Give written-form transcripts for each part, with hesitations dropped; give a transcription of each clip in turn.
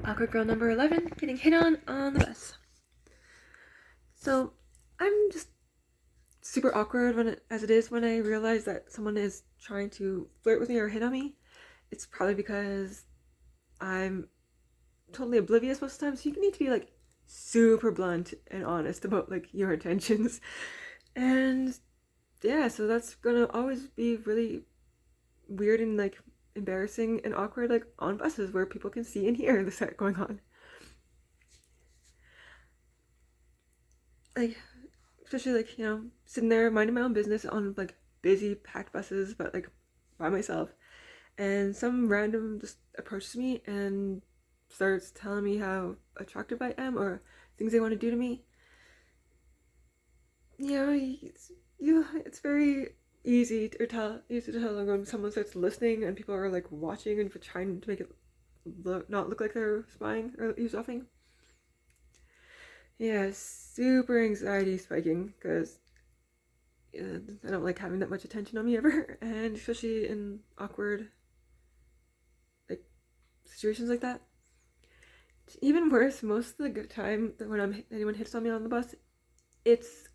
Awkward girl number 11 getting hit on the bus. So I'm just super awkward as it is when I realize that someone is trying to flirt with me or hit on me. It's probably because I'm totally oblivious most of the time. So you need to be like super blunt and honest about like your intentions. And yeah, so that's gonna always be really weird and like embarrassing and awkward, like on buses where people can see and hear the set going on. Like, especially like, sitting there minding my own business on like busy packed buses, but like by myself, and some random just approaches me and starts telling me how attractive I am or things they want to do to me. It's very easy to tell when someone starts listening and people are like watching and trying to make it not look like they're spying or eavesdropping. Yeah, super anxiety spiking because I don't like having that much attention on me ever, and especially in awkward like situations like that. It's even worse most of the time that when anyone hits on me on the bus, it's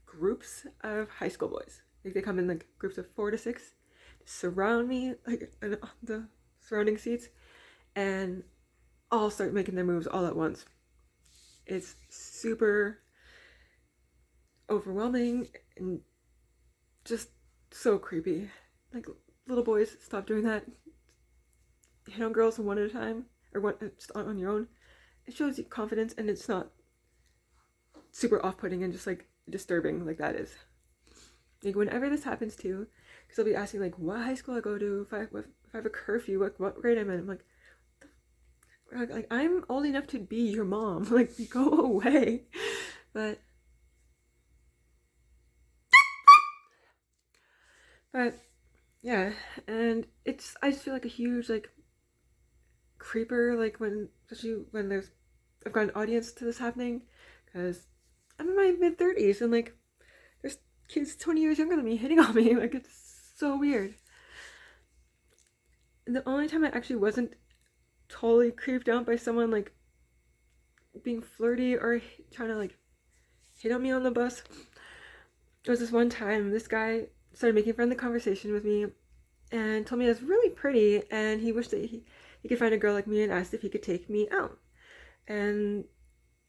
groups of high school boys. Like they come in like groups of 4 to 6, surround me like on the surrounding seats, and all start making their moves all at once. It's super overwhelming and just so creepy. Like, little boys, stop doing that. Hit on girls one at a time, or one just on your own. It shows you confidence, and it's not super off-putting and just like disturbing like that is. Like whenever this happens too, because they'll be asking like what high school I go to, if I have a curfew, what grade I'm in. I'm like I'm old enough to be your mom. Like go away. But but yeah, and I just feel like a huge like creeper, like when especially when I've got an audience to this happening, because I'm in my mid-30s and like there's kids 20 years younger than me hitting on me. Like it's so weird. And the only time I actually wasn't totally creeped out by someone like being flirty or trying to like hit on me on the bus was this one time this guy started making friendly conversation with me and told me I was really pretty and he wished that he could find a girl like me and asked if he could take me out. And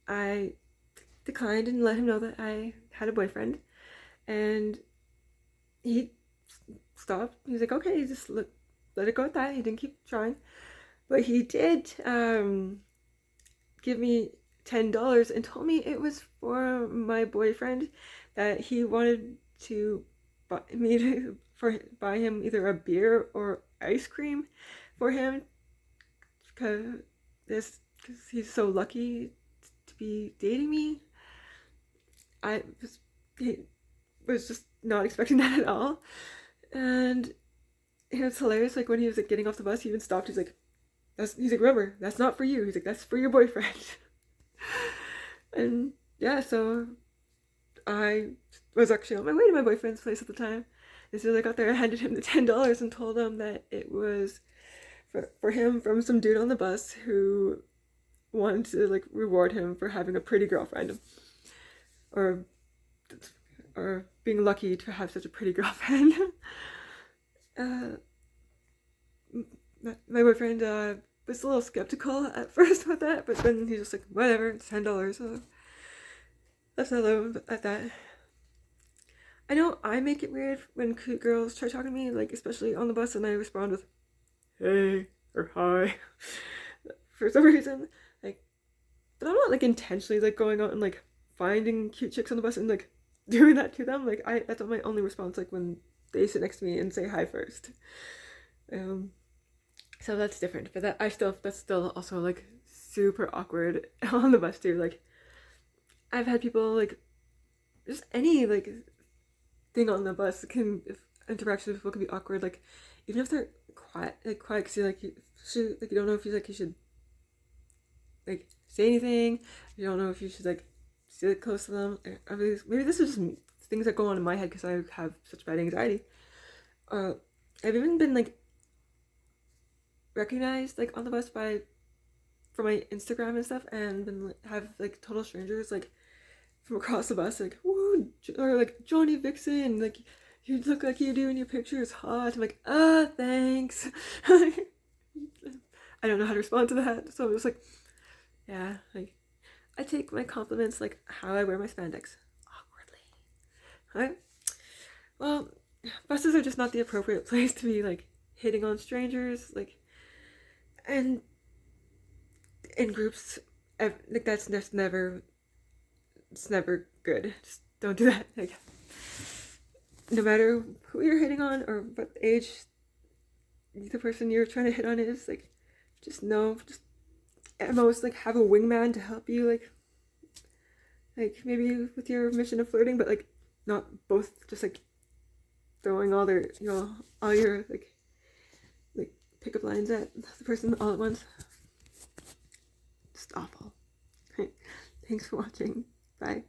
I declined and let him know that I had a boyfriend. And he stopped. He was like, okay, just let it go at that. He didn't keep trying. But he did give me $10 and told me it was for my boyfriend, that he wanted to buy him either a beer or ice cream for him because he's so lucky to be dating me. I was just not expecting that at all, and it was hilarious. Like when he was like getting off the bus, he even stopped. He's like, remember, that's not for you. He's like, that's for your boyfriend. And yeah, so I was actually on my way to my boyfriend's place at the time. As soon as I got there, I handed him the $10 and told him that it was for him from some dude on the bus who wanted to like reward him for having a pretty girlfriend, or being lucky to have such a pretty girlfriend. uh, my boyfriend was a little skeptical at first with that, but then he's just like, whatever, it's $10, so let's not live at that. I know I make it weird when cute girls try talking to me, like especially on the bus, and I respond with "hey" or "hi" for some reason. Like, but I'm not like intentionally like going out and like finding cute chicks on the bus and like doing that to them. Like that's my only response. Like when they sit next to me and say hi first. Um, so that's different. But that's still also like super awkward on the bus too. Like I've had people like just any like thing on the bus can if interactions with people can be awkward. Like even if they're quiet, because you don't know if you should like say anything. You don't know if you should like sit close to them. I mean, maybe this is just things that go on in my head because I have such bad anxiety. I've even been like recognized like on the bus by for my Instagram and stuff, and then have like total strangers like from across the bus like, woo, or like, Johnny Vixen, like, you look like you do in your pictures, hot. I'm like, thanks. I don't know how to respond to that, so I'm just like, yeah, like, I take my compliments like how I wear my spandex, awkwardly. Right? Well, buses are just not the appropriate place to be like hitting on strangers, like, and in groups. Like, that's just never. It's never good. Just don't do that. Like, no matter who you're hitting on or what age the person you're trying to hit on is, like, just know, just at most, like, have a wingman to help you, like maybe with your mission of flirting, but like not both just like throwing all their, all your like pickup lines at the person all at once. Just awful. Thanks for watching. Bye.